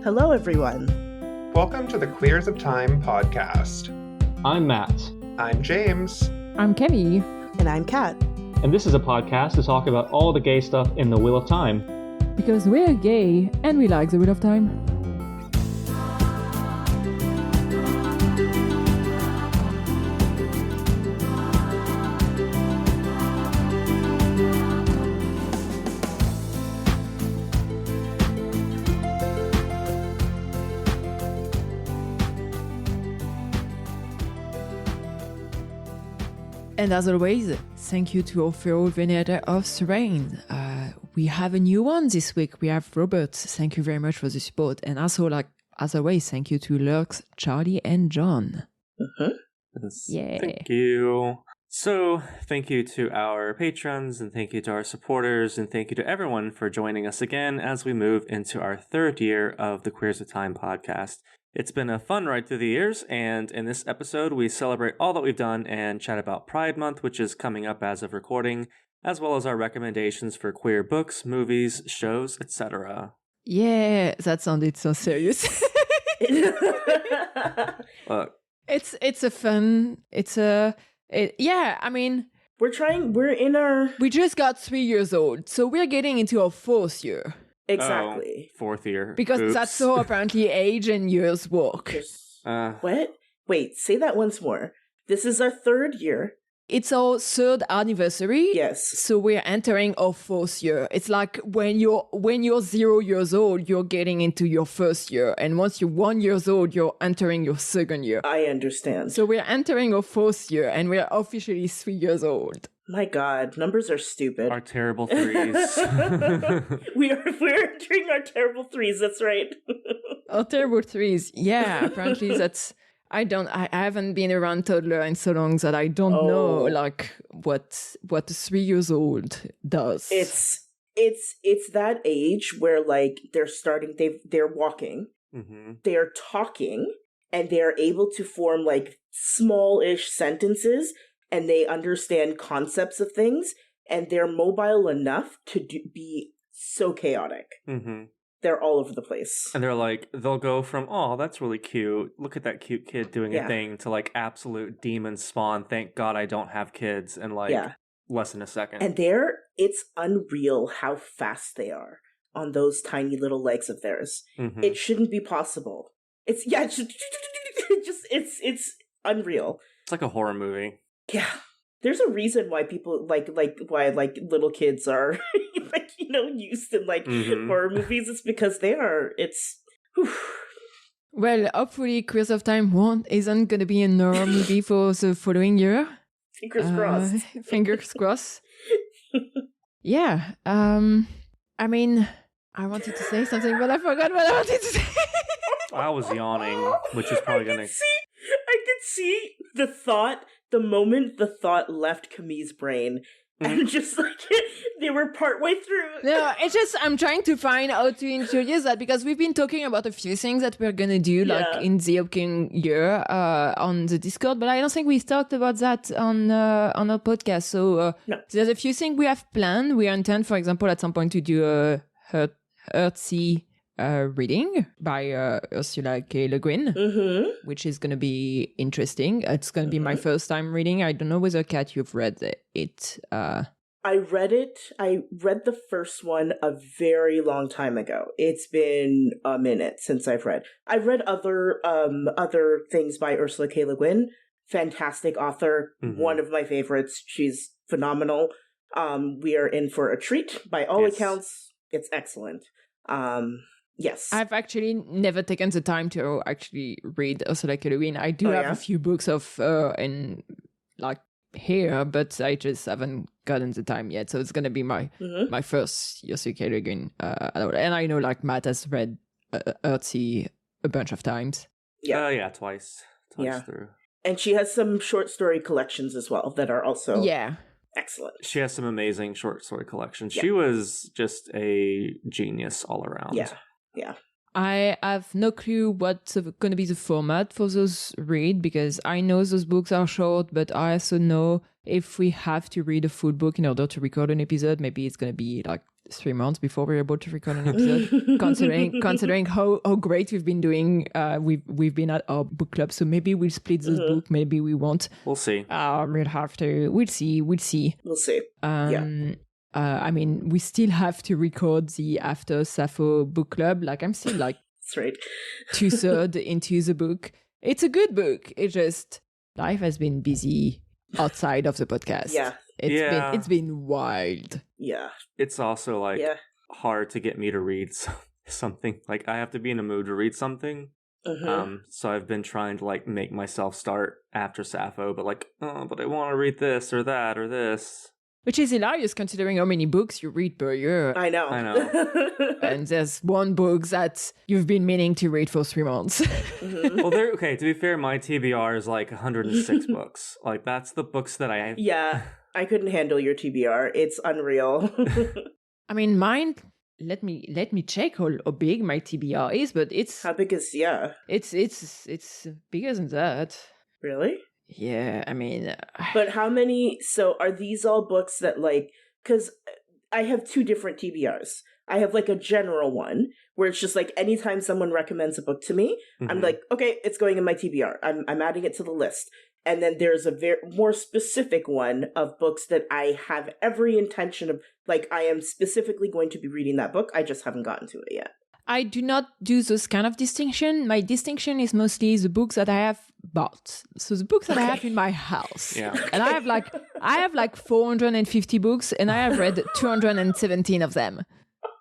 Hello, everyone. Welcome to the Queers of Time podcast. I'm Matt. I'm James. I'm Kenny. And I'm Kat. And this is a podcast to talk about all the gay stuff in the Wheel of Time. Because we're gay and we like the Wheel of Time. And as always, thank you to our fellow Venator of Serene. We have a new one this week. We have Robert. Thank you very much for the support. And also, as always, thank you to Lurks, Charlie, and John. Yes. Yeah. Thank you. So, thank you to our patrons, and thank you to our supporters, and thank you to everyone for joining us again as we move into our third year of the Queers of Time podcast. It's been a fun ride through the years, and in this episode, we celebrate all that we've done and chat about Pride Month, which is coming up as of recording, as well as our recommendations for queer books, movies, shows, etc. Yeah, that sounded so serious. Look, we just got 3 years old, so we're getting into our 4th year. Exactly. Fourth year. Because Oops. that's how apparently age and years work. What? Wait, say that once more. This is our third year. It's our 3rd anniversary. Yes. So we're entering our 4th year. It's like when you're 0 years old, you're getting into your 1st year. And once you're 1 year old, you're entering your 2nd year. I understand. So we're entering our 4th year and we're officially 3 years old. My God, numbers are stupid. Our terrible threes. We're entering our terrible threes, that's right. Our terrible threes. Yeah, apparently that's... I haven't been around toddler in so long that I don't know what a 3 years old does. It's that age where they're walking, they're talking, and they're able to form small-ish sentences, and they understand concepts of things, and they're mobile enough to be so chaotic. They're all over the place. And they'll go from, oh, that's really cute. Look at that cute kid doing a thing to absolute demon spawn. Thank God I don't have kids in less than a second. And it's unreal how fast they are on those tiny little legs of theirs. It shouldn't be possible. It's unreal. It's like a horror movie. Yeah. There's a reason why people why little kids are used in horror movies. It's because Well, hopefully Queers of Time isn't going to be a horror movie for the following year. Fingers crossed. Fingers crossed. Yeah. I mean, I wanted to say something, but I forgot what I wanted to say. I was yawning, which is probably going to... I could see the thought, the moment the thought left Camille's brain, and just they were partway through. No, it's just I'm trying to find how to introduce that because we've been talking about a few things that we're gonna do in the upcoming year on the Discord, but I don't think we've talked about that on our podcast. So no. There's a few things we have planned. We intend, for example, at some point to do a Earthsea reading by Ursula K. Le Guin, which is going to be interesting. It's going to be my first time reading. I don't know whether, Kat, you've read it. I read it. I read the first one a very long time ago. It's been a minute since I've read. I've read other things by Ursula K. Le Guin. Fantastic author. One of my favorites. She's phenomenal. We are in for a treat. By all accounts, it's excellent. Yes. I've actually never taken the time to actually read Ursula K. Le Guin. I do have a few books of in here, but I just haven't gotten the time yet. So it's going to be my first Ursula K. Le Guin. And I know Matt has read Earthsea a bunch of times. Yeah. Twice through. And she has some short story collections as well that are also excellent. She has some amazing short story collections. She was just a genius all around. Yeah. I have no clue what's going to be the format for those read, because I know those books are short, but I also know if we have to read a full book in order to record an episode, maybe it's going to be like 3 months before we're able to record an episode. considering how great we've been doing, we've been at our book club, so maybe we'll split those books, maybe we won't. We'll see. We'll have to. We'll see. We'll see. I mean, we still have to record the After Sappho book club. Like, I'm still like that's right. 2/3 into the book. It's a good book. It just, life has been busy outside of the podcast. Yeah. It's been wild. Yeah. It's also like hard to get me to read something. Like, I have to be in a mood to read something. So I've been trying to like make myself start After Sappho, but like, but I want to read this or that or this. Which is hilarious considering how many books you read per year. I know. And there's one book that you've been meaning to read for 3 months. Well, to be fair, my TBR is like 106 books. Like, that's the books that I have. Yeah, I couldn't handle your TBR. It's unreal. I mean, mine, let me check how big my TBR is, but it's... How big is, It's bigger than that. Really? Yeah, I mean... But how many... So are these all books that like... Because I have 2 different TBRs. I have like a general one where it's just like anytime someone recommends a book to me, I'm like, okay, it's going in my TBR. I'm adding it to the list. And then there's a more specific one of books that I have every intention of, like, I am specifically going to be reading that book. I just haven't gotten to it yet. I do not do those kind of distinction. My distinction is mostly the books that I have bought. So the books that I have in my house. Yeah. And I have like 450 books, and I have read 217 of them.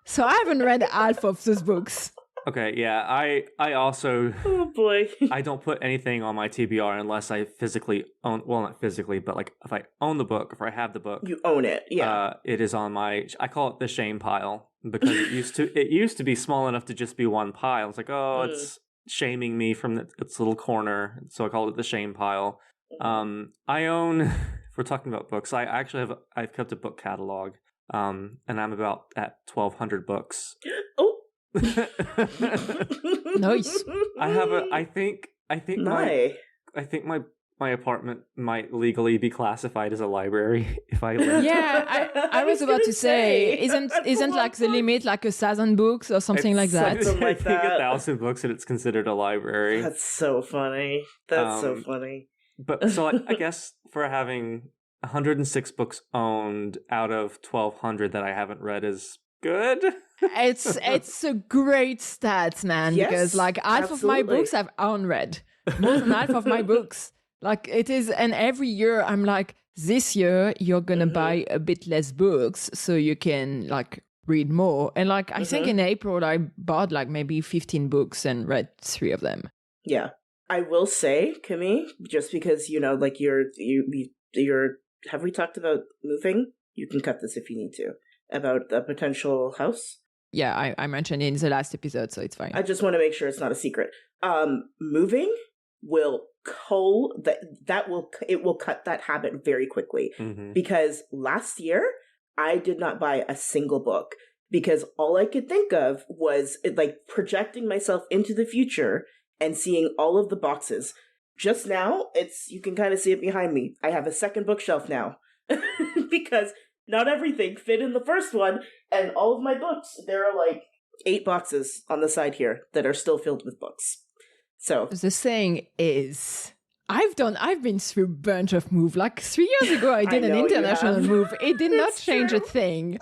So I haven't read half of those books. Okay, yeah, I also... Oh, boy. I don't put anything on my TBR unless I physically own... Well, not physically, but like if I own the book, if I have the book... You own it, yeah. It is on my... I call it the shame pile, because it used to be small enough to just be one pile. It's like, it's shaming me from its little corner, so I call it the shame pile. I own... If we're talking about books, I actually I've kept a book catalog, and I'm about at 1,200 books. Oh! Nice. I think my apartment might legally be classified as a library if I live. Yeah, I was about to say, isn't like the limit like 1,000 books or something like that? Something like I think that. 1,000 books and it's considered a library. That's so funny. That's so funny. But so I guess for having 106 books owned out of 1,200 that I haven't read is good. It's a great stat, man, Yes, because like half of my absolutely. books I've unread. More than half of my books. Like it is, and every year I'm like, this year you're gonna buy a bit less books so you can like read more. And like I think in April I bought like maybe 15 books and read 3 of them. Yeah. I will say, Camille, just because, like you're have we talked about moving? You can cut this if you need to. About the potential house? Yeah, I mentioned it in the last episode, so it's fine. I just want to make sure it's not a secret. Moving will it will cut that habit very quickly. Because last year I did not buy a single book because all I could think of was like projecting myself into the future and seeing all of the boxes. Just now, you can kind of see it behind me. I have a second bookshelf now because not everything fit in the first one, and all of my books, there are like 8 boxes on the side here that are still filled with books. So the saying is, I've been through a bunch of moves. Like 3 years ago, I did an international move. It did not change a thing.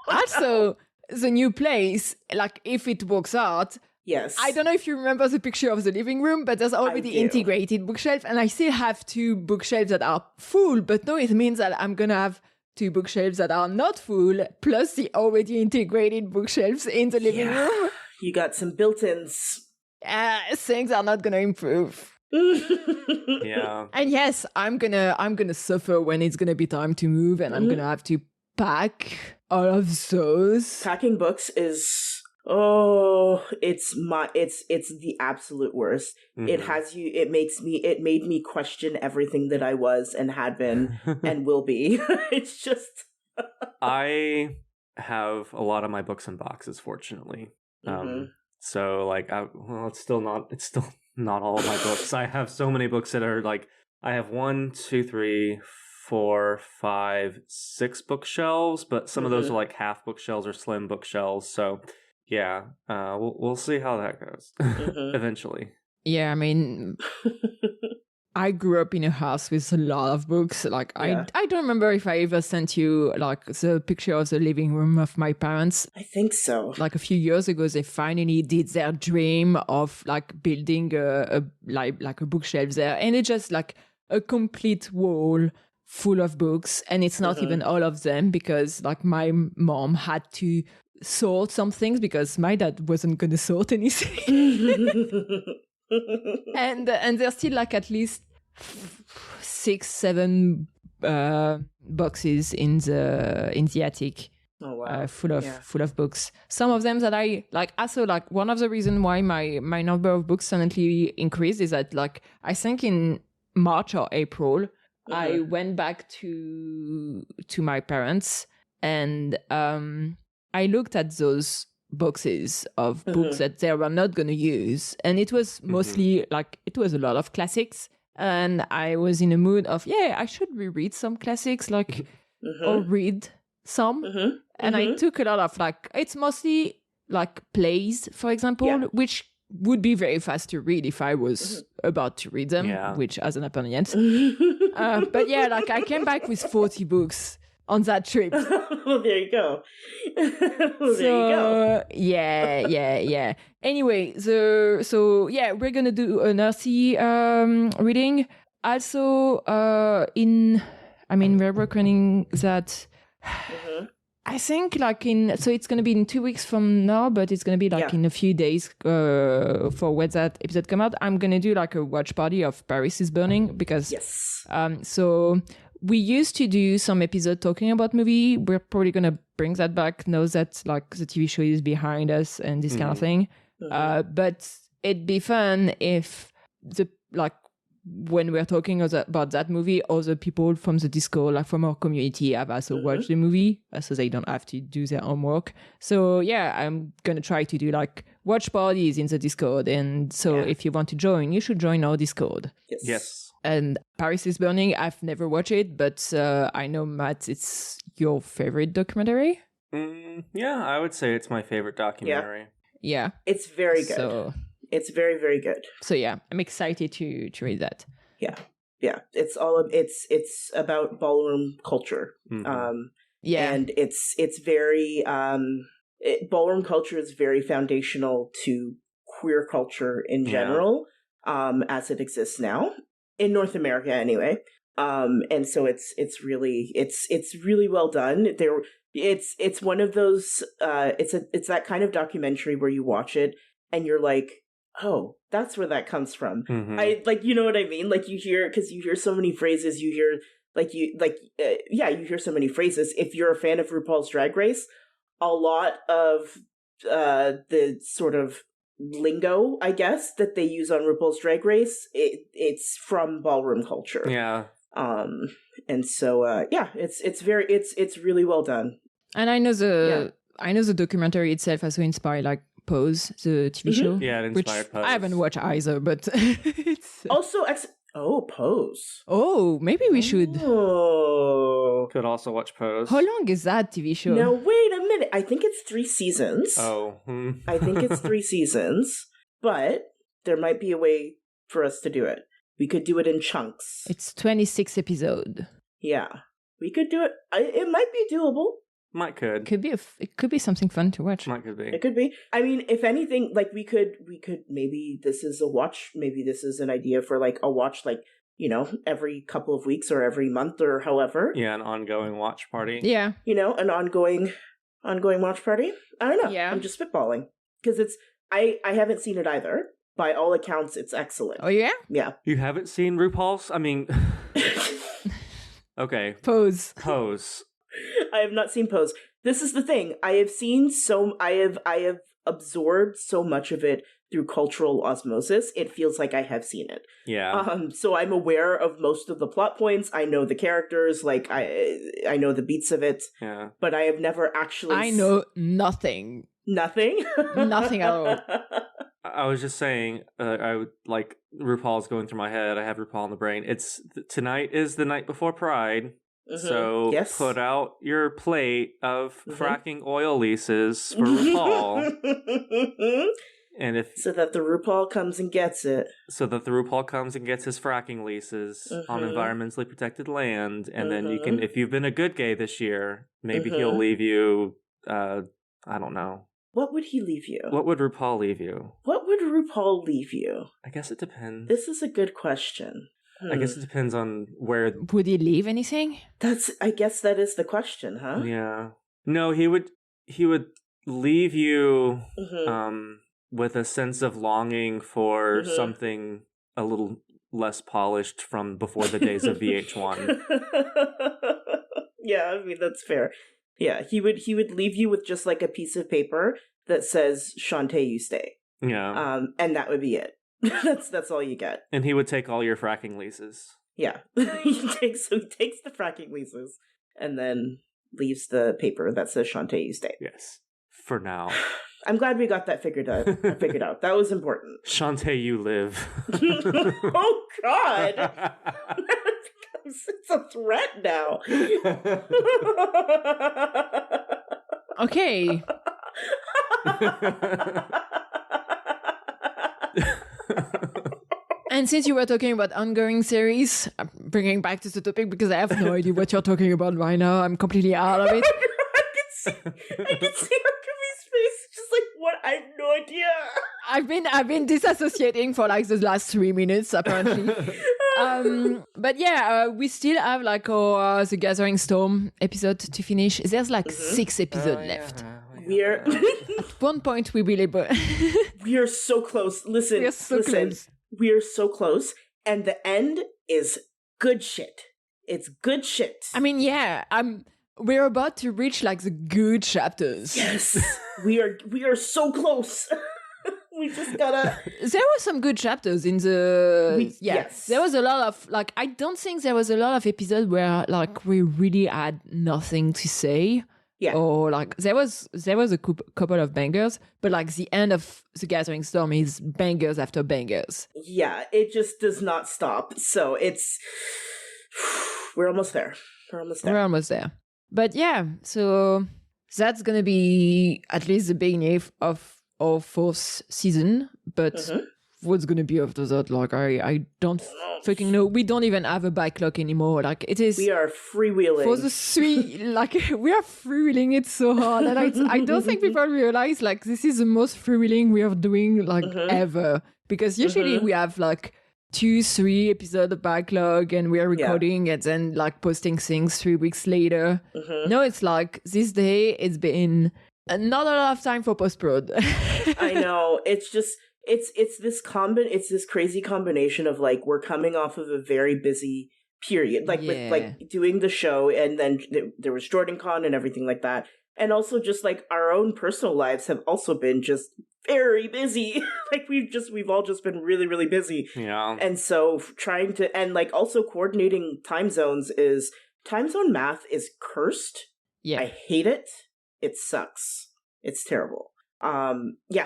Also, the new place, like if it works out, yes. I don't know if you remember the picture of the living room, but there's already integrated bookshelf, and I still have 2 bookshelves that are full, but no, it means that I'm gonna have 2 bookshelves that are not full, plus the already integrated bookshelves in the living room. You got some built-ins. Things are not gonna improve. Yeah. And yes, I'm gonna suffer when it's gonna be time to move, and I'm gonna have to pack all of those. Packing books is it's the absolute worst. It made me question everything that I was and had been and will be. It's just I have a lot of my books in boxes, fortunately. So like, it's still not all of my books. I have so many books that are like, I have 1, 2, 3, 4, 5, 6 bookshelves, but some of those are like half bookshelves or slim bookshelves. So yeah, we'll see how that goes eventually. Yeah, I mean, I grew up in a house with a lot of books. Like, I don't remember if I ever sent you like the picture of the living room of my parents. I think so. Like a few years ago, they finally did their dream of like building a bookshelf there, and it's just like a complete wall full of books, and it's not even all of them because like my mom had to sort some things because my dad wasn't gonna sort anything. and there's still like at least 6, 7 boxes in the attic. Oh wow! Full of books. Some of them that I like. Also, like one of the reasons why my number of books suddenly increased is that like I think in March or April I went back to my parents and I looked at those boxes of books that they were not going to use, and it was mostly like it was a lot of classics, and I was in a mood of I should reread some classics like or read some. And I took a lot of like it's mostly like plays, for example, which would be very fast to read if I was about to read them, which hasn't happened yet. But yeah, like I came back with 40 books on that trip. Well, there you go. There you go. Yeah. Anyway, so we're gonna do an earthy reading. Also, we're recording that. I think so it's going to be in 2 weeks from now, but it's going to be like in a few days for when that episode come out. I'm going to do like a watch party of Paris is Burning because so we used to do some episode talking about movie. We're probably going to bring that back now that like the TV show is behind us and this kind of thing. But it'd be fun if when we're talking about that movie, other people from the Discord, like from our community, have also watched the movie, so they don't have to do their homework. So I'm gonna try to do like watch parties in the Discord, and so if you want to join, you should join our Discord. Yes. And Paris is Burning, I've never watched it, but I know, Matt, it's your favorite documentary. Yeah, I would say it's my favorite documentary. Yeah, it's very good. So it's very, very good. So I'm excited to read that. Yeah. It's about ballroom culture. And it's very ballroom culture is very foundational to queer culture in general, as it exists now in North America, anyway. And so it's really well done. It's one of those. It's that kind of documentary where you watch it and you're like, oh, that's where that comes from. I like, you know what I mean? Like you hear so many phrases. You hear you hear so many phrases. If you're a fan of RuPaul's Drag Race, a lot of the sort of lingo, I guess, that they use on RuPaul's Drag Race, it's from ballroom culture. Yeah. And so it's really well done. And I know the documentary itself also inspired like Pose, the TV show. Yeah, it inspired Pose. I haven't watched either, but it's also Pose. Oh, maybe we should. Oh. Could also watch Pose. How long is that TV show? No, wait a minute. I think it's 3 seasons. Oh. I think it's 3 seasons, but there might be a way for us to do it. We could do it in chunks. It's 26 episodes. Yeah. We could do it. It might be doable. It could be something fun to watch. It could be. I mean, if anything, like we could maybe this is a watch. Maybe this is an idea for like a watch, like, you know, every couple of weeks or every month or however. Yeah, an ongoing watch party. Yeah, you know, an ongoing watch party. I don't know. Yeah, I'm just spitballing because it's. I haven't seen it either. By all accounts, it's excellent. Oh yeah. Yeah. You haven't seen RuPaul's? I mean. Okay. Pose. I have not seen Pose. This is the thing. I have seen I have absorbed so much of it through cultural osmosis, it feels like I have seen it. Yeah. So I'm aware of most of the plot points. I know the characters, like I know the beats of it. Yeah. But I have never actually I know nothing. Nothing? Nothing at all. I was just saying, I would like RuPaul's going through my head. I have RuPaul in the brain. Tonight is the night before Pride. So put out your plate of fracking oil leases for RuPaul. And so that the RuPaul comes and gets it. So that the RuPaul comes and gets his fracking leases on environmentally protected land. And then you can, if you've been a good gay this year, maybe he'll leave you, I don't know. What would he leave you? What would RuPaul leave you? What would RuPaul leave you? I guess it depends. This is a good question. I guess it depends on where. Would he leave anything? I guess that is the question, huh? Yeah. No, he would leave you with a sense of longing for something a little less polished from before the days of VH1. Yeah, I mean that's fair. Yeah, he would leave you with just like a piece of paper that says "Shantae, you stay." Yeah. And that would be it. That's all you get. And he would take all your fracking leases. Yeah. he takes the fracking leases and then leaves the paper that says "Shantae, you stay." Yes. For now. I'm glad we got that figured out. That was important. Shantae, you live. Oh God. It's a threat now. Okay. And since you were talking about ongoing series, I'm bringing back to the topic because I have no idea what you're talking about right now. I'm completely out of it. I can see Arkaby's face, just like, what? I have no idea. I've been disassociating for like the last 3 minutes apparently. But yeah, we still have like our The Gathering Storm episode to finish. There's like 6 episodes left. We're at one point we will we are so close. Listen, close. We are so close, and the end is good shit. It's good shit. I mean, yeah, we're about to reach like the good chapters. Yes, we are so close. We just gotta. There were some good chapters in the. Yes, there was a lot of like. I don't think there was a lot of episodes where like we really had nothing to say. Yeah. Or like there was a couple of bangers, but like the end of The Gathering Storm is bangers after bangers. Yeah, it just does not stop. So we're almost there. We're almost there. But yeah, so that's gonna be at least the beginning of our 4th season. But what's gonna be after that? Like I don't fucking know. We don't even have a backlog anymore. Like it is. We are freewheeling. For the 3, like we are freewheeling it so hard, and I don't think people realize like this is the most freewheeling we are doing like ever. Because usually we have like 2-3 episode backlog, and we are recording and then like posting things 3 weeks later. No, it's like this day it's been not a lot of time for post-prod. I know. It's just. It's this crazy combination of like we're coming off of a very busy period, like with like doing the show, and then there was JordanCon and everything like that, and also just like our own personal lives have also been just very busy. Like we've all just been really, really busy. Yeah. And so trying to, and like also coordinating time zone math is cursed. Yeah. I hate it. It sucks. It's terrible.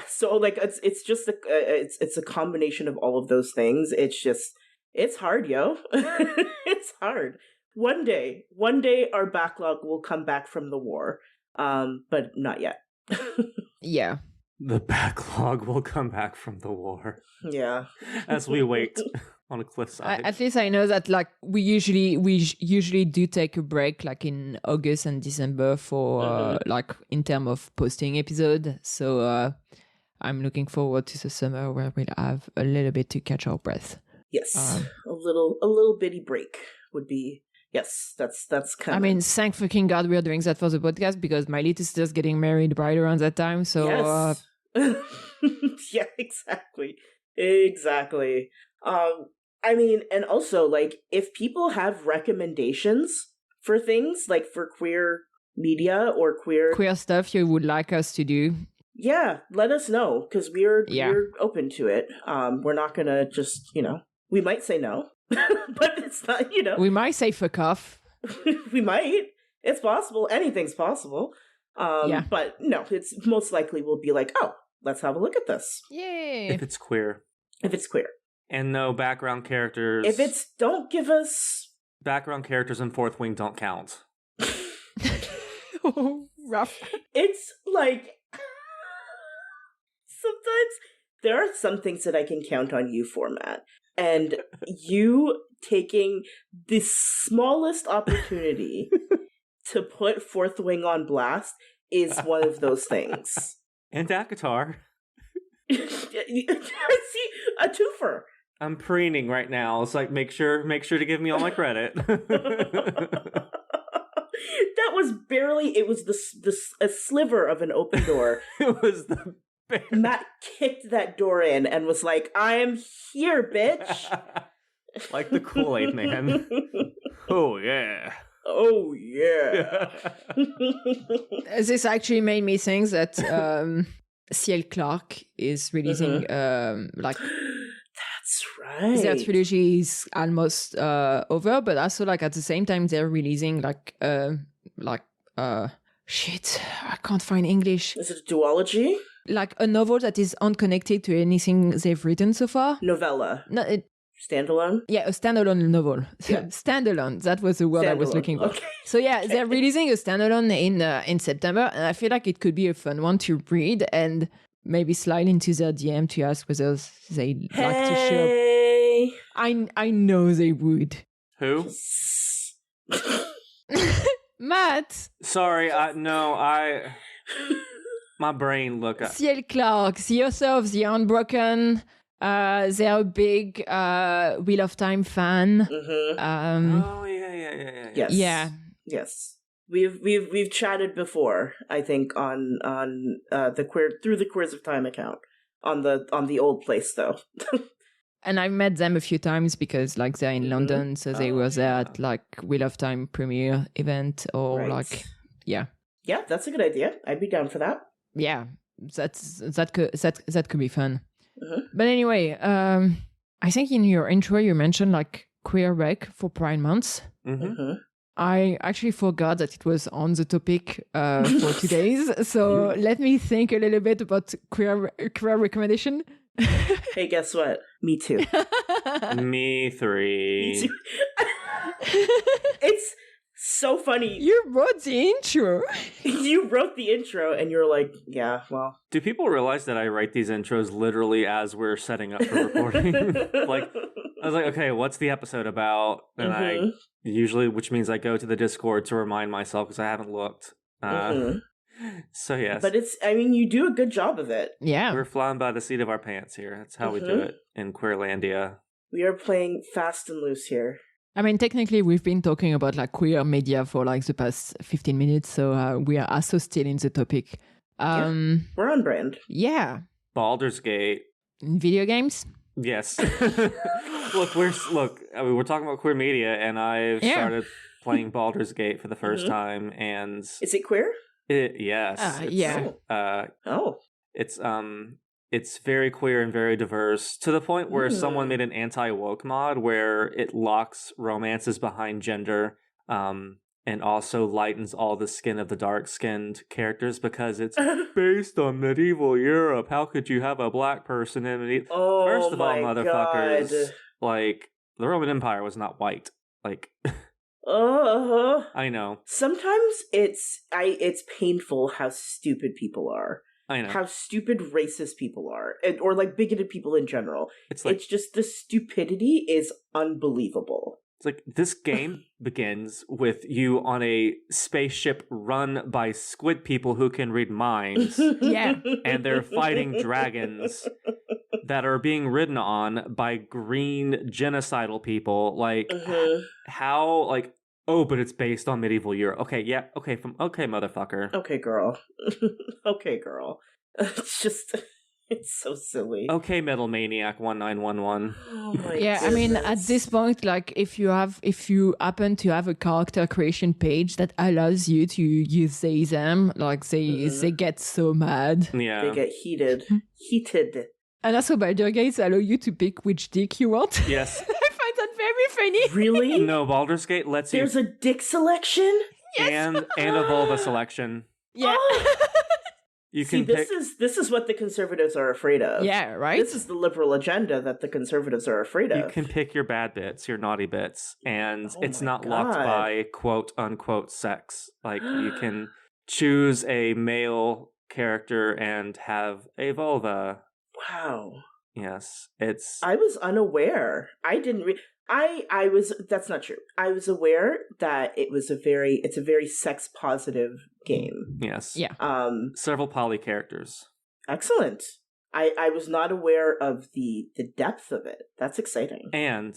So like it's just it's a combination of all of those things. It's hard, yo. It's hard. One day our backlog will come back from the war. But not yet. Yeah. The backlog will come back from the war. Yeah. As we wait on a cliffside. At least I know that like we usually do take a break like in August and December for like in terms of posting episode. So I'm looking forward to the summer where we'll have a little bit to catch our breath. Yes. A little bitty break would be. Yes, that's kind of. I mean, thank fucking God we are doing that for the podcast, because my little sister's getting married right around that time. So yes. Yeah, exactly. I mean, and also like if people have recommendations for things like for queer media or queer stuff you would like us to do, Yeah, let us know, because we're open to it. We're not gonna just, we might say no, but it's not, We might say fuck off. We might. It's possible. Anything's possible. But no, it's most likely we'll be like, oh, let's have a look at this. Yay. If it's queer. And no background characters. If it's, don't give us... Background characters in Fourth Wing don't count. Oh, rough. It's like... Sometimes there are some things that I can count on you for, Matt. And you taking the smallest opportunity to put Fourth Wing on blast is one of those things. And Dakatar. See, a twofer. I'm preening right now. It's like, make sure to give me all my credit. That was barely, it was a sliver of an open door. It was the Matt kicked that door in and was like, I am here, bitch. Like the Kool-Aid man. Oh, yeah. Oh, yeah. This actually made me think that C.L. Clarke is releasing That's right. Their trilogy is almost over, but also like at the same time they're releasing shit, I can't find English. Is it a duology? Like a novel that is unconnected to anything they've written so far. Novella. No, Standalone? Yeah, a standalone novel. Yeah. Standalone. That was the word I was looking for. Okay. So yeah, they're releasing a standalone in September, and I feel like it could be a fun one to read and maybe slide into their DM to ask whether they'd like to show up. I know they would. Who? Matt. Sorry, my brain C.L. Clarke, the author of The Unbroken. They're a big Wheel of Time fan. Oh yeah. Yes. Yeah. Yes. We've chatted before, I think, on through the Queers of Time account on the old place though. And I've met them a few times because like they're in London, so they were there at like Wheel of Time premiere event or Yeah, that's a good idea. I'd be down for that. Yeah, that could be fun. But anyway, I think in your intro you mentioned like queer rec for Pride Month. I actually forgot that it was on the topic for today's. So let me think a little bit about queer recommendation. Hey, guess what? Me too. Me three. Me too. It's so funny. You wrote the intro. You wrote the intro and you're like, yeah, well. Do people realize that I write these intros literally as we're setting up for recording? Like, I was like, okay, what's the episode about? And I usually, which means I go to the Discord to remind myself because I haven't looked. So yes. But you do a good job of it. Yeah. We're flying by the seat of our pants here. That's how we do it in Queerlandia. We are playing fast and loose here. I mean, technically, we've been talking about like queer media for like the past 15 minutes, so we are also still in the topic. We're on brand. Yeah. Baldur's Gate. In video games? Yes. We're talking about queer media, and I've started playing Baldur's Gate for the first time, and is it queer? Yes. It's very queer and very diverse, to the point where someone made an anti-woke mod where it locks romances behind gender, and also lightens all the skin of the dark-skinned characters because it's based on medieval Europe. How could you have a black person in medieval? First of all, motherfuckers, like, the Roman Empire was not white. Like, I know. Sometimes it's painful how stupid people are. I know. How stupid racist people are, or like bigoted people in general. It's just the stupidity is unbelievable. It's like this game begins with you on a spaceship run by squid people who can read minds. Yeah. And they're fighting dragons that are being ridden on by green genocidal people. Like, how, like, oh, but it's based on medieval Europe. Okay, yeah, okay, motherfucker. Okay, girl. Okay, girl. It's just... It's so silly. Okay, Metal Maniac 1911. Oh my Yeah, I mean, at this point, like, if you happen to have a character creation page that allows you to use they them, like they get so mad. Yeah. They get heated. And also Baldur's Gates allow you to pick which dick you want. Yes. I find that very funny. Really? No, Baldur's Gate lets you... There's a dick selection? And a vulva selection. Yeah. You See, can pick... this is what the conservatives are afraid of. Yeah, right? This is the liberal agenda that the conservatives are afraid of. You can pick your bad bits, your naughty bits, and it's my not locked God. by quote-unquote sex. Like, you can choose a male character and have a vulva. Wow. Yes, it's... I was unaware. I didn't I was that's not true. I was aware that it's a very sex positive game. Yes. Yeah. Several poly characters. Excellent. I was not aware of the depth of it. That's exciting. And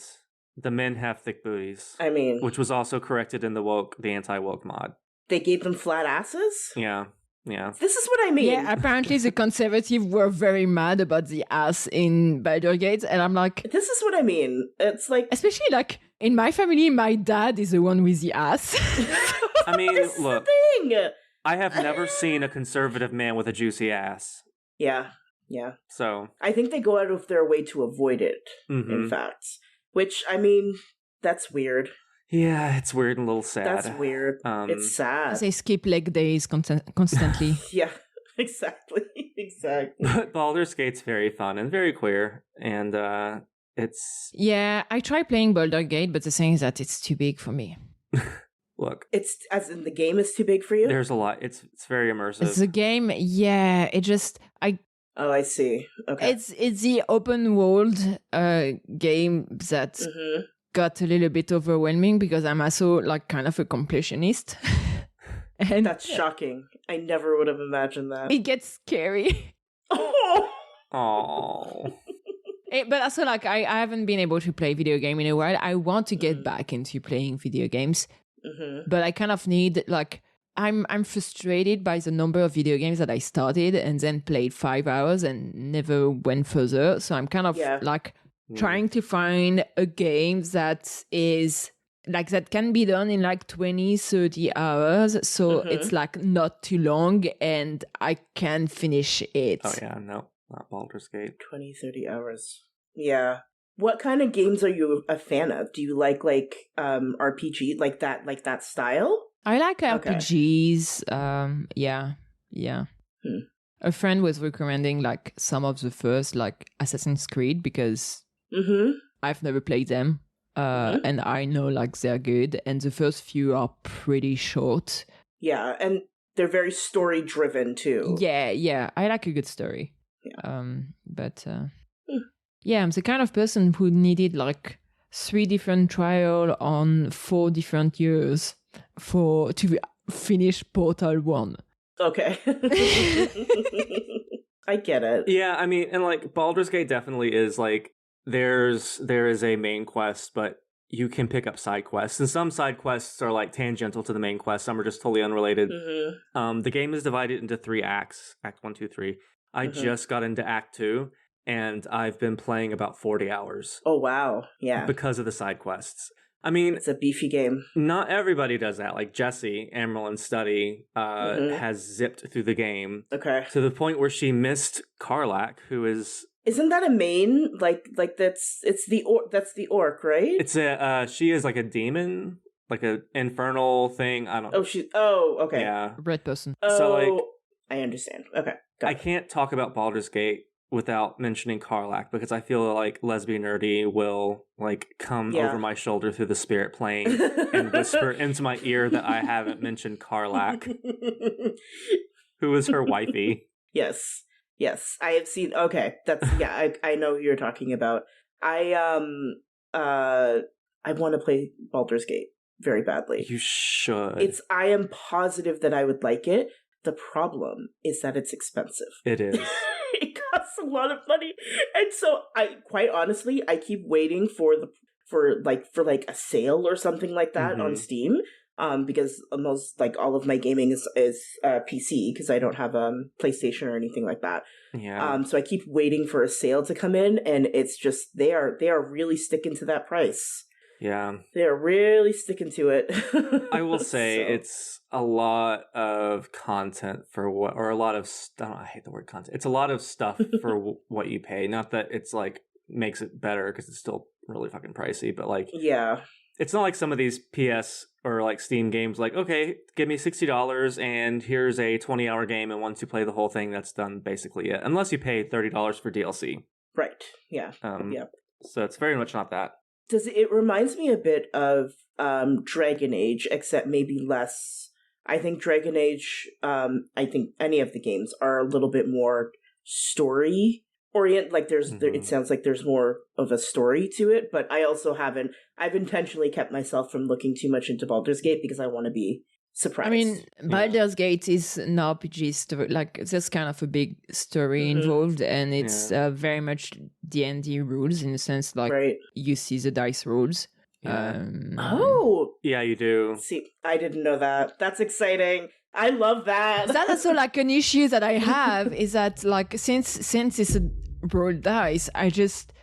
the men have thick booties. I mean, Which was also corrected in the anti-woke mod. they gave them flat asses? Yeah. Yeah. This is what I mean. Yeah, apparently the conservatives were very mad about the ass in Baldur's Gate, and I'm like... This is what I mean. It's like... Especially, like, in my family, my dad is the one with the ass. I mean, this is look, the thing. I have never seen a conservative man with a juicy ass. Yeah. So... I think they go out of their way to avoid it, in fact. Which, I mean, that's weird. Yeah, it's weird and a little sad. That's weird. It's sad. They skip leg days constantly. Yeah, exactly. But Baldur's Gate's very fun and very queer, and it's... Yeah, I tried playing Baldur's Gate, but the thing is that it's too big for me. Look. It's, as in the game is too big for you? There's a lot. It's very immersive. It's the game, yeah, it just... Oh, I see. Okay. It's the open world game that got a little bit overwhelming because I'm also like kind of a completionist. And that's shocking. I never would have imagined that. It gets scary. Oh. Aww. But also, like, I haven't been able to play video game in a while. I want to get back into playing video games, but I kind of need, like, I'm frustrated by the number of video games that I started and then played 5 hours and never went further. So I'm kind of like trying to find a game that is like that can be done in like 20, 30 hours. So it's like not too long and I can finish it. Oh yeah, no, not Baldur's Gate. 20, 30 hours. Yeah. What kind of games are you a fan of? Do you like RPG, like that style? I like RPGs. Yeah. A friend was recommending like some of the first like Assassin's Creed because I've never played them, and I know like they're good. And the first few are pretty short. Yeah, and they're very story driven too. Yeah. I like a good story. Yeah. Yeah, I'm the kind of person who needed like 3 different trials on 4 different years to finish Portal 1. Okay. I get it. Yeah, I mean, and like Baldur's Gate definitely is like there is a main quest, but you can pick up side quests, and some side quests are like tangential to the main quest. Some are just totally unrelated. The game is divided into 3 acts: Act 1, 2, 3. I just got into Act 2, and I've been playing about 40 hours. Oh wow! Yeah, because of the side quests. I mean, it's a beefy game. Not everybody does that. Like Jessie, Amaryll's study, has zipped through the game. Okay. To the point where she missed Karlach, who is... Isn't that a main? Like that's the orc, right? It's she is like a demon, like an infernal thing. I don't know. Okay. Yeah. Red person. Oh, so like... I understand. Okay. I can't talk about Baldur's Gate without mentioning Karlach, because I feel like Lesbian Nerdy will like come over my shoulder through the spirit plane and whisper into my ear that I haven't mentioned Karlach, who is her wifey. Yes, I have seen. Okay, that's I know who you're talking about. I want to play Baldur's Gate very badly. You should. I am positive that I would like it. The problem is that it's expensive. It is. It costs a lot of money, and so I quite honestly I keep waiting for a sale or something like that on Steam, because almost like all of my gaming is PC because I don't have PlayStation or anything like that. Yeah. So I keep waiting for a sale to come in, and it's just they are really sticking to that price. Yeah. They're really sticking to it. I will say So- it's a lot of content for what, or a lot of, I hate the word content. It's a lot of stuff for what you pay. Not that it's like makes it better because it's still really fucking pricey, but like, yeah. it's not like some of these PS or like Steam games like, okay, give me $60 and here's a 20-hour game, and once you play the whole thing, that's done basically it. Unless you pay $30 for DLC. Right. Yeah. Yeah. So it's very much not that. It reminds me a bit of Dragon Age, except maybe less. I think Dragon Age, I think any of the games are a little bit more story orient. Like it sounds like there's more of a story to it, but I also I've intentionally kept myself from looking too much into Baldur's Gate because I want to be surprised. I mean, Baldur's Gate is an RPG story. Like, there's kind of a big story involved, and it's very much D&D rules in the sense, like, you see the dice rolls. Yeah. Oh! Yeah, you do. See, I didn't know that. That's exciting. I love that. That's also, like, an issue that I have, is that, like, since it's a rolled dice,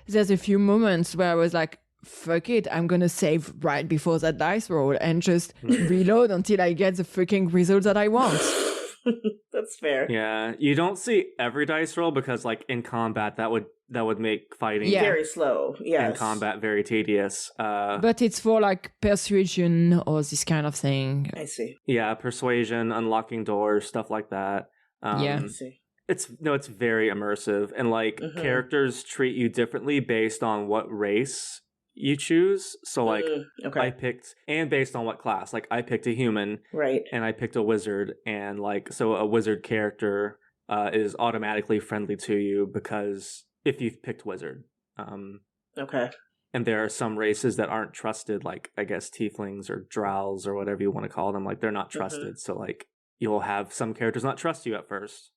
there's a few moments where I was like, fuck it, I'm gonna save right before that dice roll and just reload until I get the freaking result that I want. That's fair. Yeah, you don't see every dice roll because, like, in combat, that would make fighting very slow. Yes. in combat very tedious. But it's for like persuasion or this kind of thing. I see. Yeah, persuasion, unlocking doors, stuff like that. Yeah. I see. It's very immersive, and like characters treat you differently based on what race you choose. So like I picked, and based on what class, like I picked a human, right, and I picked a wizard, and like so a wizard character is automatically friendly to you because if you've picked wizard. Okay. And there are some races that aren't trusted, like I guess tieflings or drowls or whatever you want to call them. Like they're not trusted, so like you'll have some characters not trust you at first.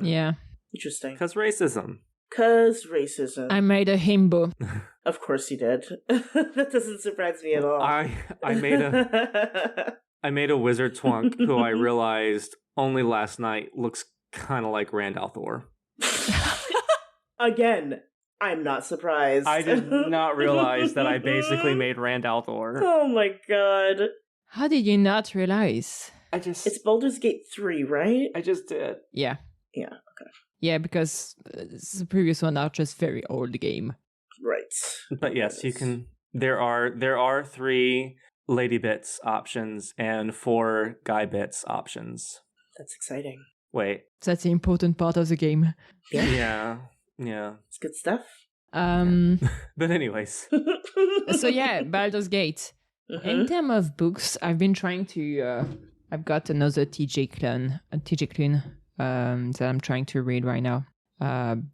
Yeah. Interesting. Because racism. I made a himbo. Of course you did. That doesn't surprise me at all. I made a wizard twunk who I realized only last night looks kind of like Rand al'Thor. Again, I'm not surprised. I did not realize that I basically made Rand al'Thor. Oh my god. How did you not realize? It's Baldur's Gate 3, right? I just did. Yeah. Yeah, okay. Yeah, because the previous one are just very old game. Right. But yes, you can. There are 3 Lady Bits options and 4 Guy Bits options. That's exciting. Wait. That's the important part of the game. Yeah. It's good stuff. But anyways. So yeah, Baldur's Gate. In terms of books, I've been trying to. I've got another TJ Klune that I'm trying to read right now.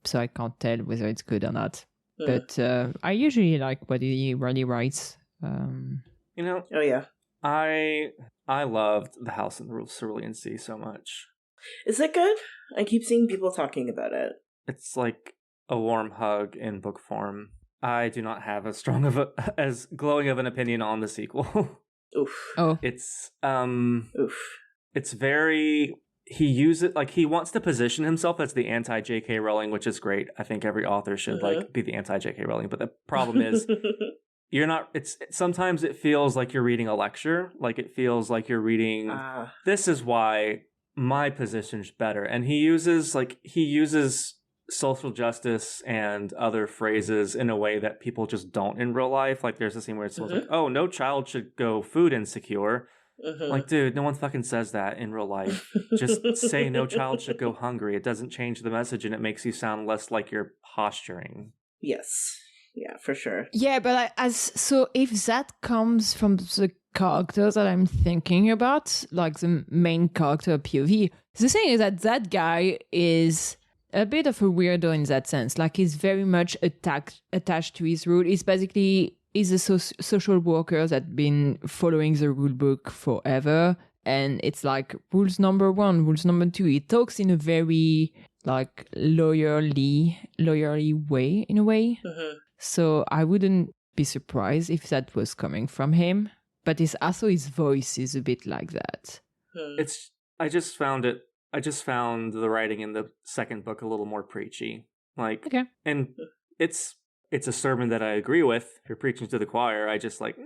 So I can't tell whether it's good or not. But I usually like what he really writes. You know. Oh yeah. I loved The House in the Cerulean Sea so much. Is it good? I keep seeing people talking about it. It's like a warm hug in book form. I do not have as glowing of an opinion on the sequel. Oof. Oh. It's Oof. It's very. He wants to position himself as the anti-JK Rowling, which is great. I think every author should like be the anti-JK Rowling. But the problem is, you're not. Sometimes it feels like you're reading a lecture. Like it feels like you're reading. This is why my position's better. And he uses social justice and other phrases in a way that people just don't in real life. Like there's a scene where it's like, oh, no child should go food insecure. Like, dude, no one fucking says that in real life. Just say no child should go hungry. It doesn't change the message, and it makes you sound less like you're posturing. Yes. Yeah, for sure. Yeah, but if that comes from the characters that I'm thinking about, like the main character POV, the thing is that guy is a bit of a weirdo in that sense. Like, he's very much attached to his rule. He's a social worker that's been following the rule book forever. And it's like rules number 1, rules number 2. He talks in a very like lawyerly way, in a way. So I wouldn't be surprised if that was coming from him. but it's also his voice is a bit like that. I just found the writing in the second book a little more preachy. Like, Okay. and it's a sermon that I agree with. If you're preaching to the choir, I just like,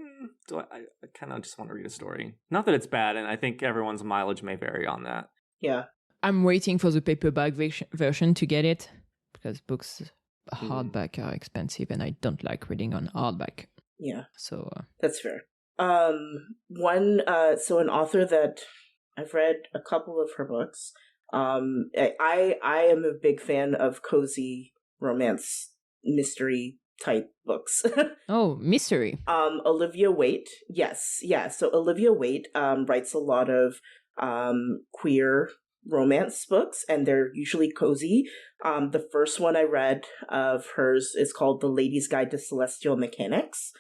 I kind of just want to read a story. Not that it's bad, and I think everyone's mileage may vary on that. Yeah. I'm waiting for the paperback version to get it, because books hardback are expensive, and I don't like reading on hardback. Yeah. So that's fair. So an author that I've read a couple of her books. I am a big fan of cozy romance mystery type books. Oh, mystery. Olivia Waite. Yes. Yeah. So Olivia Waite writes a lot of queer romance books, and they're usually cozy. The first one I read of hers is called The Lady's Guide to Celestial Mechanics,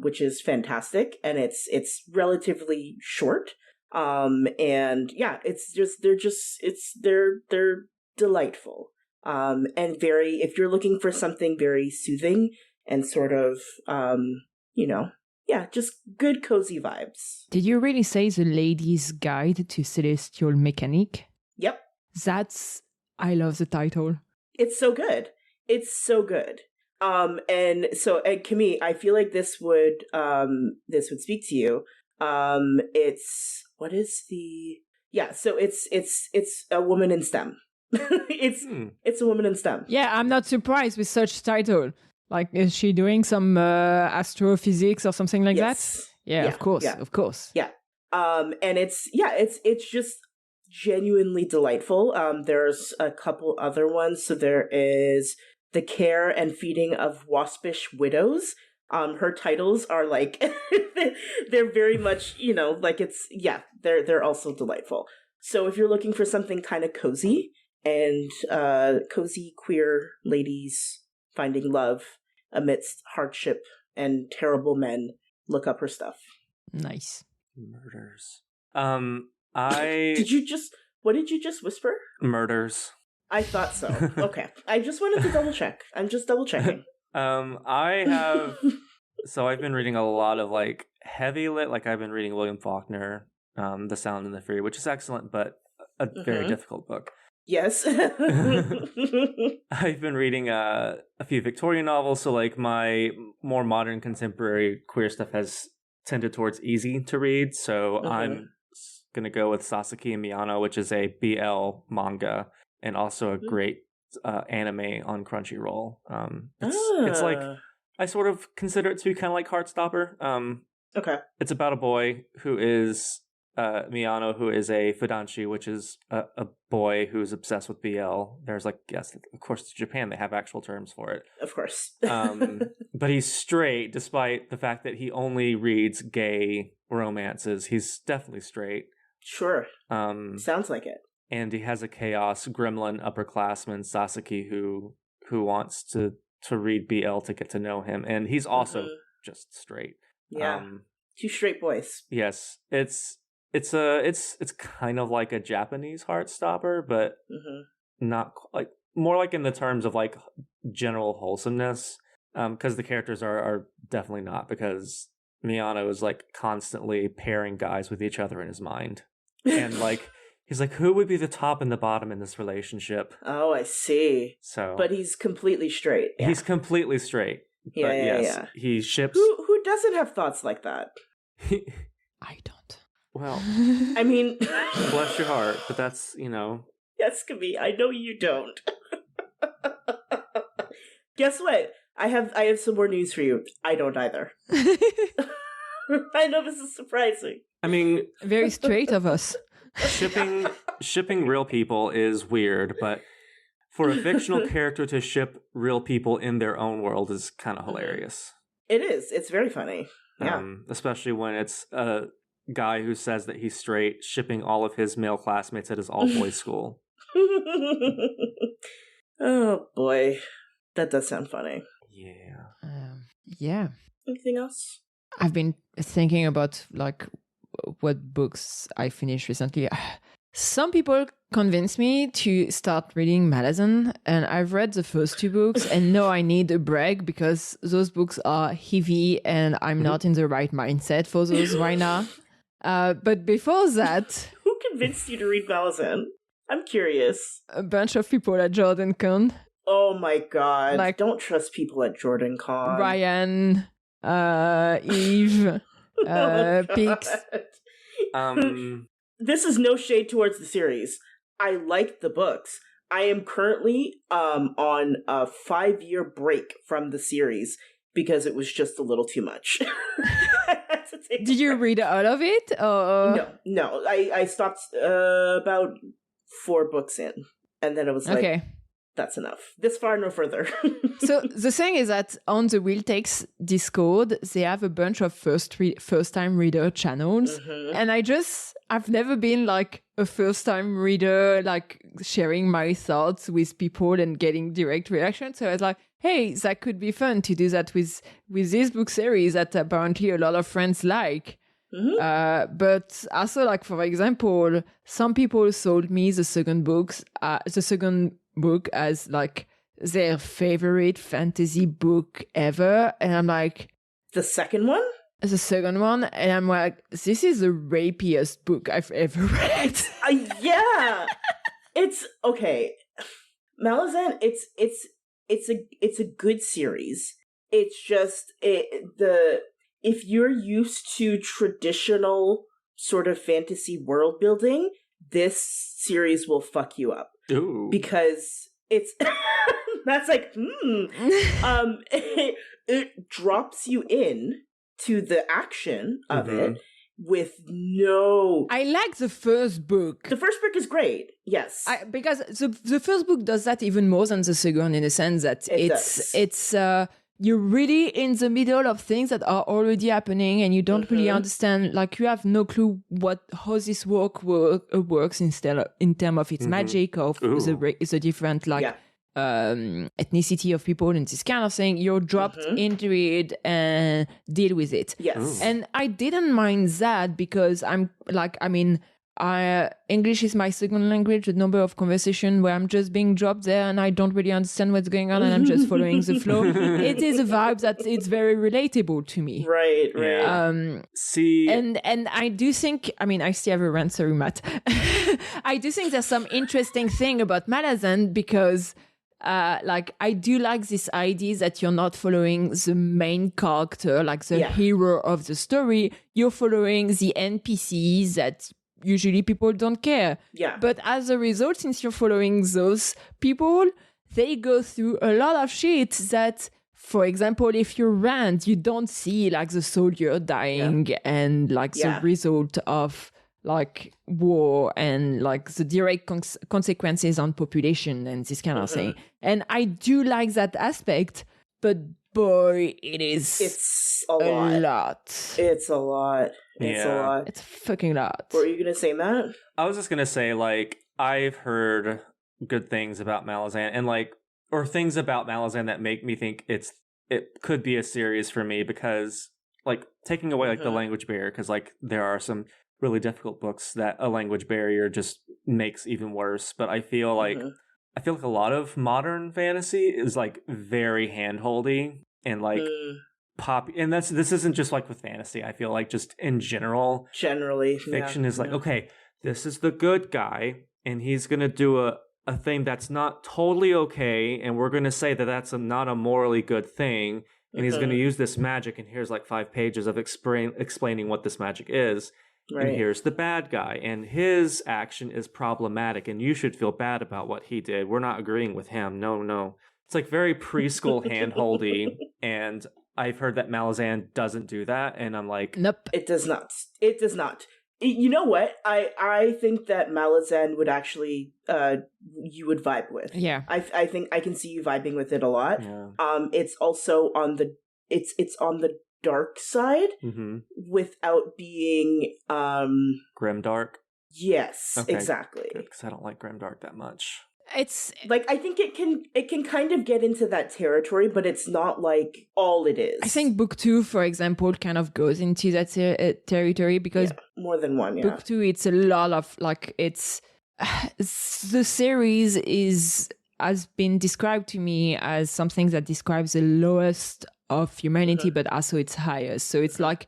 which is fantastic, and it's relatively short. And yeah, they're delightful. And very, if you're looking for something very soothing and sort of, just good cozy vibes. Did you really say The Lady's Guide to Celestial Mechanic? Yep. I love the title. It's so good. It's so good. And Camille, I feel like this would speak to you. It's a woman in STEM. It's a woman in STEM. Yeah, I'm not surprised with such title. Like, is she doing some astrophysics or something like that? Yeah, of course. Yeah. And it's just genuinely delightful. There's a couple other ones. So there is The Care and Feeding of Waspish Widows. Her titles are like, they're very much, they're also delightful. So if you're looking for something kind of cozy and cozy queer ladies finding love amidst hardship and terrible men, look up her stuff. Nice. Murders. What did you just whisper? Murders. I thought so. Okay. I just wanted to double check. I'm just double checking. I've been reading a lot of like heavy lit, like I've been reading William Faulkner, The Sound and the Fury, which is excellent, but a very difficult book. Yes. I've been reading a few Victorian novels, so like my more modern contemporary queer stuff has tended towards easy to read, so I'm going to go with Sasaki and Miyano, which is a BL manga and also a great anime on Crunchyroll. It's like, I sort of consider it to be kind of like Heartstopper. Okay. It's about a boy who is Miyano, who is a Fudanshi, which is a boy who's obsessed with BL. There's like, yes, of course, in Japan, they have actual terms for it. Of course. But he's straight, despite the fact that he only reads gay romances. He's definitely straight. Sure. Sounds like it. And he has a chaos gremlin upperclassman, Sasaki, who wants to read BL to get to know him. And he's also just straight. Yeah. Two straight boys. Yes. It's kind of like a Japanese Heartstopper, but not like, more like in the terms of like general wholesomeness. Because the characters are definitely not, because Miyano is like constantly pairing guys with each other in his mind. And like, he's like, who would be the top and the bottom in this relationship? Oh, I see. So, but he's completely straight. Yeah. He's completely straight. Yeah, but yeah, yes, yeah. He ships. Who doesn't have thoughts like that? I don't. Well, I mean, bless your heart, but that's, Yes, Camille, I know you don't. Guess what? I have some more news for you. I don't either. I know this is surprising. I mean, very straight of us. Shipping real people is weird, but for a fictional character to ship real people in their own world is kind of hilarious. It is. It's very funny. Yeah. Especially when it's a guy who says that he's straight, shipping all of his male classmates at his all-boys school. Oh, boy. That does sound funny. Yeah. Yeah. Anything else? I've been thinking about, like, what books I finished recently. some people convinced me to start reading Malazan, and I've read the first 2 books, and now I need a break because those books are heavy and I'm not in the right mindset for those right now. But before that... Who convinced you to read Malazan? I'm curious. A bunch of people at Jordan Con. Oh my god. Like, don't trust people at Jordan Con. Ryan, Eve, Pix. This is no shade towards the series. I like the books. I am currently on a 5-year break from the series because it was just a little too much. Did you read all of it? No. I stopped about 4 books in, and then it was like, okay, that's enough. This far, no further. So the thing is that on the Will Takes Discord, they have a bunch of first-time reader channels, and I've never been like a first-time reader, like sharing my thoughts with people and getting direct reactions. So I was like, hey, that could be fun to do that with this book series that apparently a lot of friends like. But also, like, for example, some people sold me the second book as like their favorite fantasy book ever, and I'm like, the second one, and I'm like, this is the rapiest book I've ever read. Yeah, it's okay. Malazan, it's a good series. It's just if you're used to traditional sort of fantasy world building, this series will fuck you up. Ooh. Because it's that's like it drops you in to the action of it with no... I like the first book. The first book is great, yes. Because the first book does that even more than the second, in the sense that it's you're really in the middle of things that are already happening, and you don't really understand, like, you have no clue how this works in terms of its magic, or the different, like, ethnicity of people and this kind of thing. You're dropped into it and deal with it. Yes. And I didn't mind that because English is my second language. A number of conversations where I'm just being dropped there and I don't really understand what's going on and I'm just following the flow. It is a vibe that it's very relatable to me. Right. See, and I do think, I still have a rant, sorry, Matt. I do think there's some interesting thing about Malazan because I do like this idea that you're not following the main character, like the hero of the story. You're following the NPCs that usually people don't care. Yeah. But as a result, since you're following those people, they go through a lot of shit that, for example, if you rant, you don't see like the soldier dying and like the result of like war and like the direct consequences on population and this kind of thing. And I do like that aspect, but boy, it's a lot. It's a lot. It's a lot. It's a fucking lot. What were you going to say, Matt? I was just going to say, like, I've heard good things about Malazan and or things about Malazan that make me think it could be a series for me because, like, taking away like the language barrier, because like there are some really difficult books that a language barrier just makes even worse. But I feel like a lot of modern fantasy is like very handholdy and like pop, and this isn't just like with fantasy. I feel like just in generally fiction is like, okay, this is the good guy and he's gonna do a thing that's not totally okay, and we're gonna say that that's not a morally good thing, and he's gonna use this magic, and here's like 5 pages of explaining what this magic is. Right. And here's the bad guy, and his action is problematic, and you should feel bad about what he did. We're not agreeing with him. No. It's like very preschool handholdy, and I've heard that Malazan doesn't do that, and I'm like... Nope. It does not. You know what? I think that Malazan would actually, you would vibe with. Yeah. I think I can see you vibing with it a lot. Yeah. It's also on the... It's on the dark side without being grimdark. Yes, okay. exactly. Because I don't like grimdark that much. It's like, I think it can kind of get into that territory, but it's not like all it is. I think book 2, for example, kind of goes into that territory because more than one. Book 2, it's a lot of like it's the series has been described to me as something that describes the lowest of humanity, but also its highest. So it's like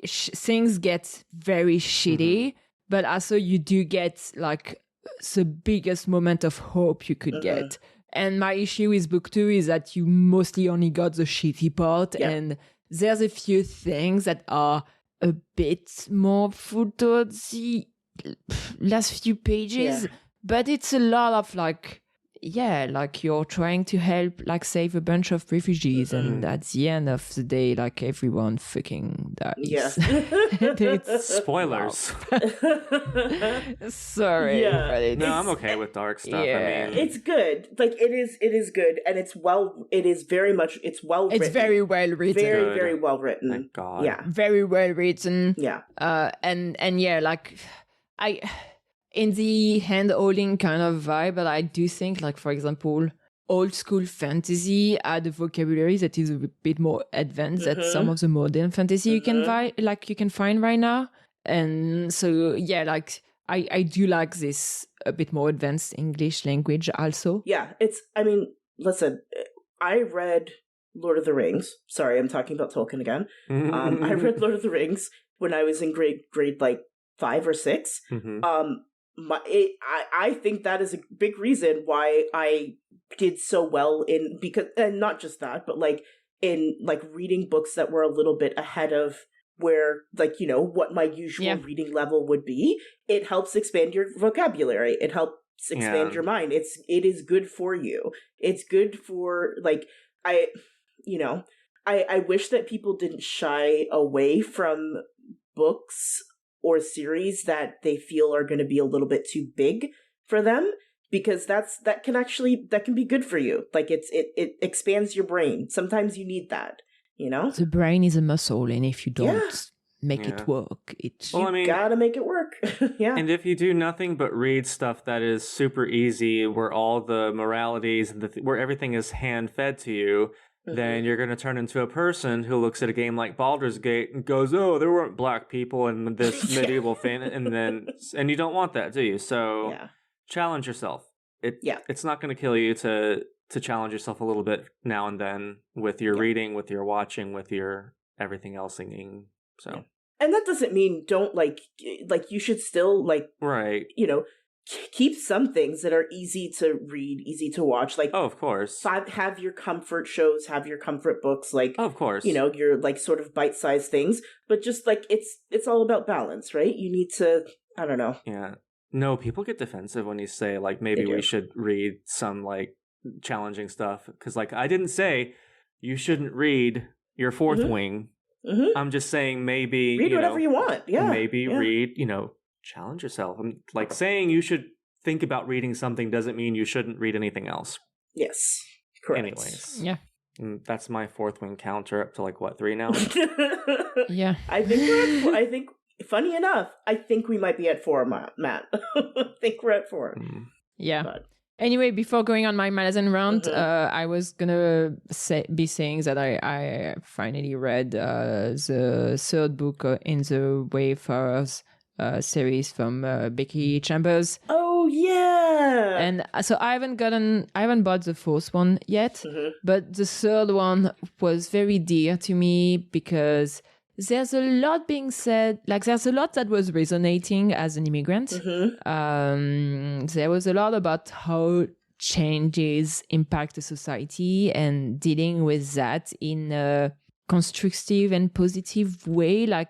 things get very shitty, but also you do get like the biggest moment of hope you could get. And my issue with book 2 is that you mostly only got the shitty part, and there's a few things that are a bit more full towards the last few pages, but it's a lot of like, like you're trying to help, like save a bunch of refugees, and at the end of the day, like everyone fucking dies. It's spoilers. Sorry. But no, I'm okay with dark stuff. I mean, it's good. Like it is good, and it's well written. It's very well written. Very well written. Thank God. Yeah. Very well written. Yeah. And yeah, like I in the hand-holding kind of vibe, but I do think, like, for example, old school fantasy had a vocabulary that is a bit more advanced than some of the modern fantasy you can find right now. And so, yeah, like, I do like this a bit more advanced English language also. Yeah, listen, I read Lord of the Rings. Sorry, I'm talking about Tolkien again. I read Lord of the Rings when I was in grade like 5 or 6. I think that is a big reason why I did so well and not just that, but like in like reading books that were a little bit ahead of where, like, you know, what my usual reading level would be. It helps expand your vocabulary. It helps expand your mind. It is good for you. It's good for, like, I wish that people didn't shy away from books or series that they feel are going to be a little bit too big for them, because that can be good for you. Like it expands your brain. Sometimes you need that, you know? The brain is a muscle, and if you don't make it work, you gotta make it work. And if you do nothing but read stuff that is super easy, where all the moralities and where everything is hand fed to you, then you're going to turn into a person who looks at a game like Baldur's Gate and goes, "Oh, there weren't black people in this medieval thing," and you don't want that, do you? So challenge yourself. It's not going to kill you to challenge yourself a little bit now and then with your reading, with your watching, with your everything else singing. So, and that doesn't mean don't like you should still you know, keep some things that are easy to read, easy to watch. Like, of course, have your comfort shows, have your comfort books. Like, of course, you know, your like sort of bite-sized things. But just like it's all about balance, right? You need to, I don't know. Yeah. No, people get defensive when you say like maybe we should read some like challenging stuff, because like I didn't say you shouldn't read your Fourth Wing. I'm just saying maybe read whatever you want. Yeah, maybe read. You know. Challenge yourself. I'm like saying you should think about reading something doesn't mean you shouldn't read anything else. Yes, correct. Anyways, and that's my Fourth Wing counter up to like what, 3 now? I think funny enough, I think we might be at 4, Matt. I think we're at 4. But. Anyway, before going on my Malazan rant, I was gonna be saying that I finally read the 3rd book in the Wayfarers series from Becky Chambers. Oh yeah. And so I haven't bought the 4th one yet, but the 3rd one was very dear to me because there's a lot being said, like there's a lot that was resonating as an immigrant. There was a lot about how changes impact the society and dealing with that in a constructive and positive way. Like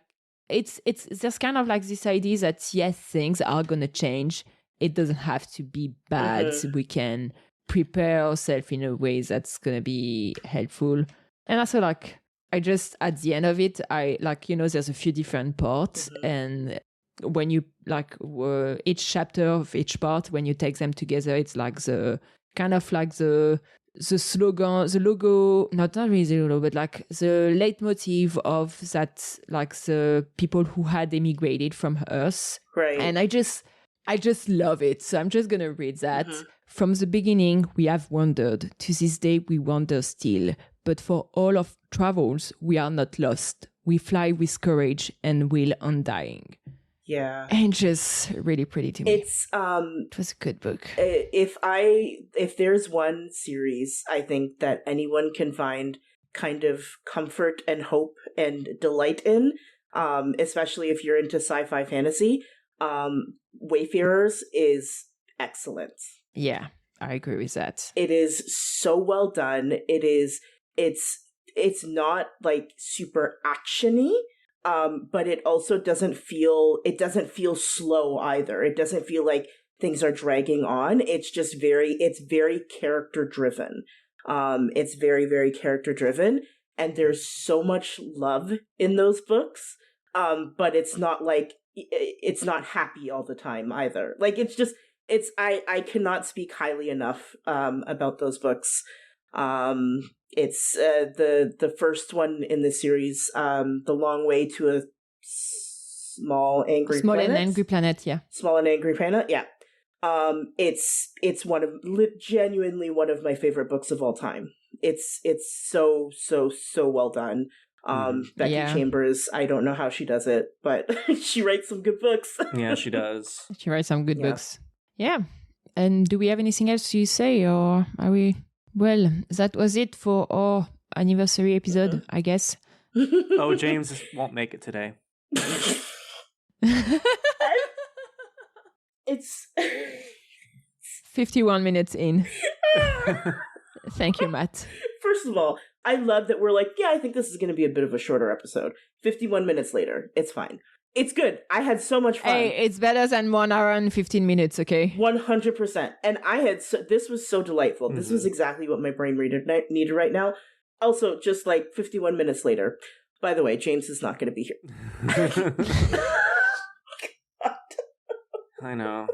it's there's kind of like this idea that yes, things are gonna change. It doesn't have to be bad. We can prepare ourselves in a way that's gonna be helpful. And also like I just at the end of it, I like, you know, there's a few different parts, and when you like each chapter of each part, when you take them together, it's like the kind of like the slogan, the logo, not really the logo, but like the leitmotif of that, like the people who had emigrated from Earth. Right. And I I just love it. So I'm just going to read that. From the beginning, we have wandered. To this day, we wander still. But for all of travels, we are not lost. We fly with courage and will undying. Yeah. And just really pretty to me. It was a good book. If there's one series I think that anyone can find kind of comfort and hope and delight in, especially if you're into sci-fi fantasy, Wayfarers is excellent. Yeah, I agree with that. It is so well done. It's not like super actiony, but it also doesn't feel slow either. It doesn't feel like things are dragging on. It's very character driven. It's very, very character driven, and there's so much love in those books. But it's not like it's not happy all the time either. Like I cannot speak highly enough about those books. It's the first one in the series, The Long Way to a Small and Angry Planet, yeah. Small and Angry Planet, yeah. It's genuinely one of my favorite books of all time. It's so well done. Becky Chambers, I don't know how she does it, but she writes some good books. Yeah, she does. She writes some good books. Yeah. And do we have anything else to say, or are we... Well, that was it for our anniversary episode, I guess. Oh, James won't make it today. It's 51 minutes in. Thank you, Matt. First of all, I love that we're like, yeah, I think this is going to be a bit of a shorter episode. 51 minutes later, it's fine. It's good. I had so much fun. Hey, it's better than 1 hour and 15 minutes, okay? 100%. And this was so delightful. This was exactly what my brain needed right now. Also, just like 51 minutes later. By the way, James is not going to be here. I know.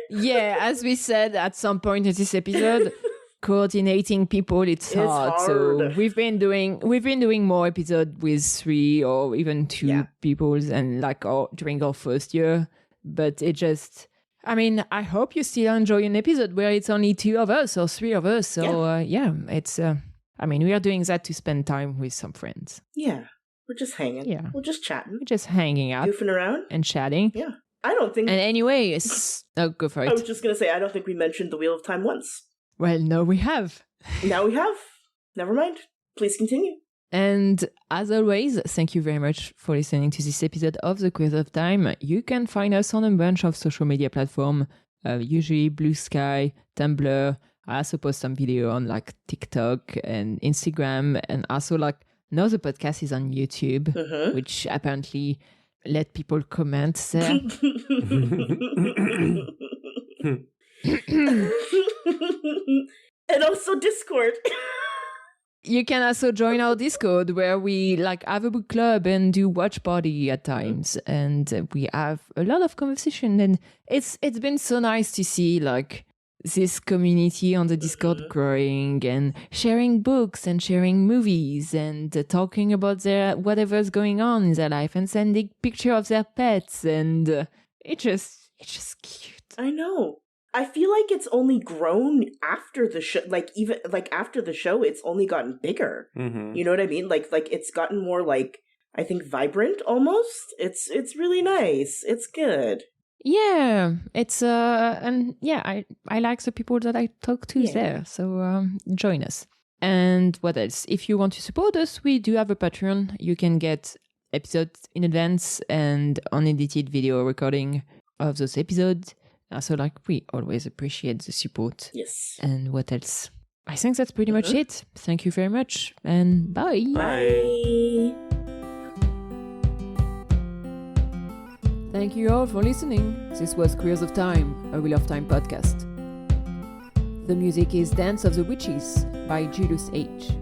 Yeah, as we said at some point in this episode, coordinating people, it's hard. So we've been doing more episodes with 3 or even 2 people, and during our first year. But it just, I mean, I hope you still enjoy an episode where it's only 2 of us or 3 of us. So it's I mean, we are doing that to spend time with some friends. Yeah, we're just hanging. Yeah, we're just chatting. We're just hanging out, goofing around, and chatting. Yeah, I don't think. And anyway, go for it. I was just gonna say, I don't think we mentioned the Wheel of Time once. Well, no, we have. Now we have. Never mind. Please continue. And as always, thank you very much for listening to this episode of The Quiz of Time. You can find us on a bunch of social media platforms, usually Blue Sky, Tumblr. I also post some video on TikTok and Instagram, and also now the podcast is on YouTube, which apparently let people comment there. And also Discord. You can also join our Discord, where we have a book club and do watch party at times, and we have a lot of conversation. And it's been so nice to see this community on the Discord growing and sharing books and sharing movies and talking about whatever's going on in their life and sending pictures of their pets, and it's just cute. I know. I feel like it's only grown after the show. Even after the show, it's only gotten bigger. Mm-hmm. You know what I mean? Like it's gotten more I think vibrant almost. It's really nice. It's good. Yeah, it's and yeah, I like the people that I talk to there. So join us. And what else? If you want to support us, we do have a Patreon. You can get episodes in advance and unedited video recording of those episodes. So we always appreciate the support. Yes. And what else? I think that's pretty much it. Thank you very much, and bye. Bye. Thank you all for listening. This was Queers of Time, a Wheel of Time podcast. The music is Dance of the Witches by Julius H.